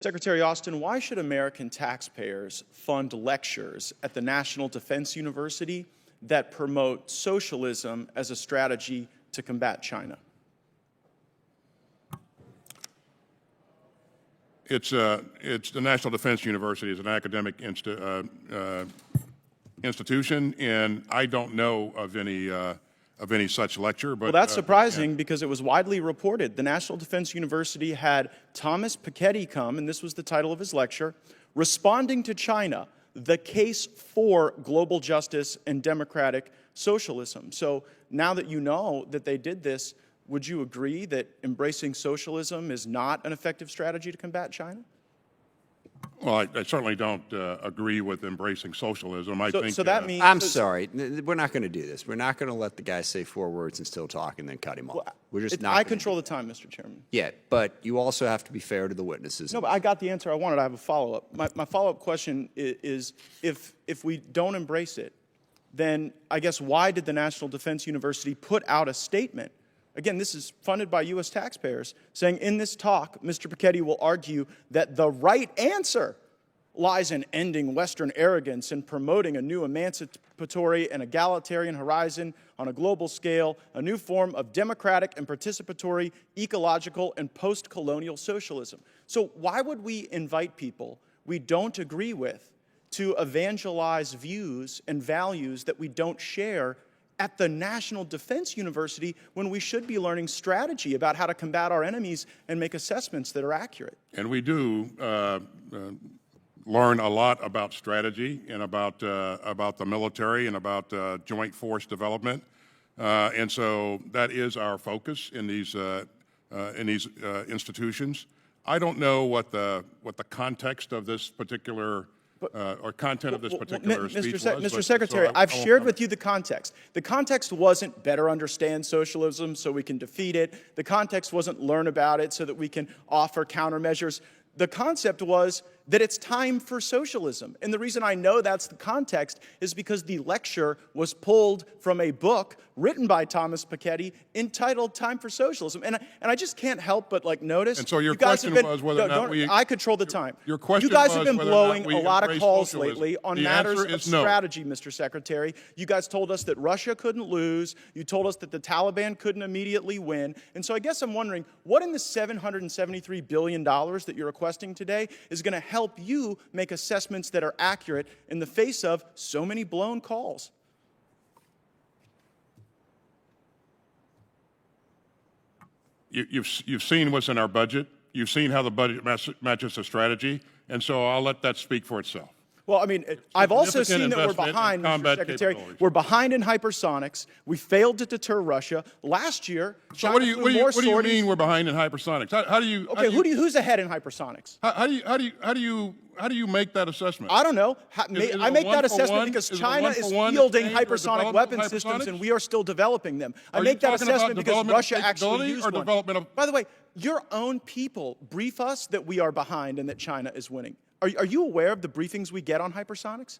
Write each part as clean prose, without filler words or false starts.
Secretary Austin, why should American taxpayers fund lectures at the National Defense University that promote socialism as a strategy to combat China? It's the National Defense University is an academic institution, and I don't know of any such lecture. But well, that's surprising because it was widely reported. The National Defense University had Thomas Piketty come, and this was the title of his lecture, Responding to China, the Case for Global Justice and Democratic Socialism. So now that you know that they did this, would you agree that embracing socialism is not an effective strategy to combat China? Well, I certainly don't agree with embracing socialism. I think so that means I'm sorry. We're not going to do this. We're not going to let the guy say 4 words and still talk and then cut him off. We're just not. I control the time, Mr. Chairman. Yeah, but you also have to be fair to the witnesses. No, but I got the answer I wanted. I have a follow-up. My follow-up question is if we don't embrace it, then I guess why did the National Defense University put out a statement? Again, this is funded by U.S. taxpayers, saying in this talk, Mr. Piketty will argue that the right answer lies in ending Western arrogance and promoting a new emancipatory and egalitarian horizon on a global scale, a new form of democratic and participatory, ecological, and post-colonial socialism. So why would we invite people we don't agree with to evangelize views and values that we don't share at the National Defense University when we should be learning strategy about how to combat our enemies and make assessments that are accurate? And we do learn a lot about strategy and about the military and about joint force development, and so that is our focus in these institutions. I don't know what the context of this particular or content of this particular speech was. Mr. Secretary, I've shared with you the context. The context wasn't better understand socialism so we can defeat it. The context wasn't learn about it so that we can offer countermeasures. The concept was that it's time for socialism. And the reason I know that's the context is because the lecture was pulled from a book written by Thomas Piketty entitled Time for Socialism. And I just can't help but notice. And so your question was whether or not I control the time. Your question you guys was have been whether blowing or not we a lot of calls socialism. lately on The matters answer of is no. strategy, Mr. Secretary. You guys told us that Russia couldn't lose. You told us that the Taliban couldn't immediately win. And so I guess I'm wondering, what in the $773 billion that you're requesting today is going to help you make assessments that are accurate in the face of so many blown calls? You've seen what's in our budget. You've seen how the budget matches the strategy, and so I'll let that speak for itself. Well, I mean, I've also seen that we're behind, Mr. Secretary. We're behind in hypersonics. We failed to deter Russia. Last year, China what do you mean we're behind in hypersonics? How do you? Okay, who's ahead in hypersonics? How do you make that assessment? I don't know. I make that assessment because China is fielding hypersonic weapon systems and we are still developing them. I make that assessment because Russia actually used one. By the way, your own people brief us that we are behind and that China is winning. Are you aware of the briefings we get on hypersonics?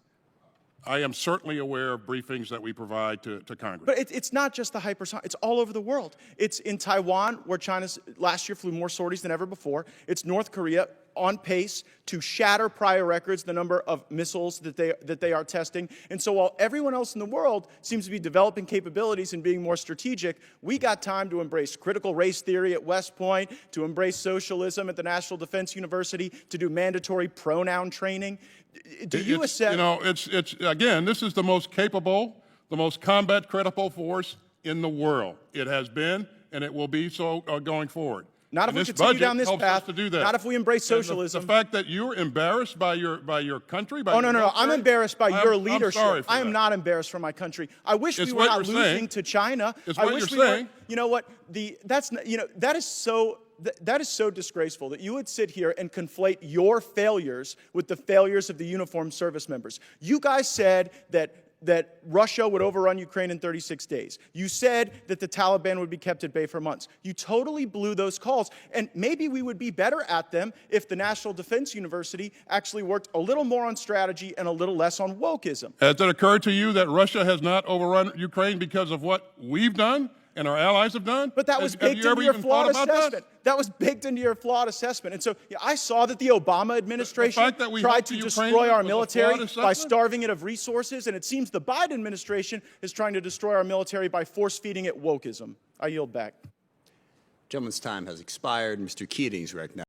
I am certainly aware of briefings that we provide to Congress. But it's not just the hypersonic. It's all over the world. It's in Taiwan, where China last year flew more sorties than ever before. It's North Korea, on pace to shatter prior records, the number of missiles that they are testing. And so while everyone else in the world seems to be developing capabilities and being more strategic, we got time to embrace critical race theory at West Point, to embrace socialism at the National Defense University, to do mandatory pronoun training. Do you accept? You know, it's again, this is the most capable, the most combat-credible force in the world. It has been, and it will be so going forward. Not if we continue down this path. To do that. Not if we embrace socialism. The fact that you're embarrassed by your country. By oh no! I'm embarrassed by your leadership. I'm sorry for I am that. not embarrassed for my country. I wish It's we were what not you're losing saying. to China. It's I what wish you're we saying. were. You know what? That is so disgraceful that you would sit here and conflate your failures with the failures of the uniformed service members. You guys said that Russia would overrun Ukraine in 36 days. You said that the Taliban would be kept at bay for months. You totally blew those calls. And maybe we would be better at them if the National Defense University actually worked a little more on strategy and a little less on wokeism. Has it occurred to you that Russia has not overrun Ukraine because of what we've done and our allies have done? But that was Have baked you ever into your even thought flawed about assessment. That was baked into your flawed assessment. And so yeah, I saw that the Obama administration fact that we tried helped to the destroy Ukrainians our was a military flawed by assessment? starving it of resources, and it seems the Biden administration is trying to destroy our military by force-feeding it wokeism. I yield back. Gentleman's time has expired. Mr. Keating's recognized.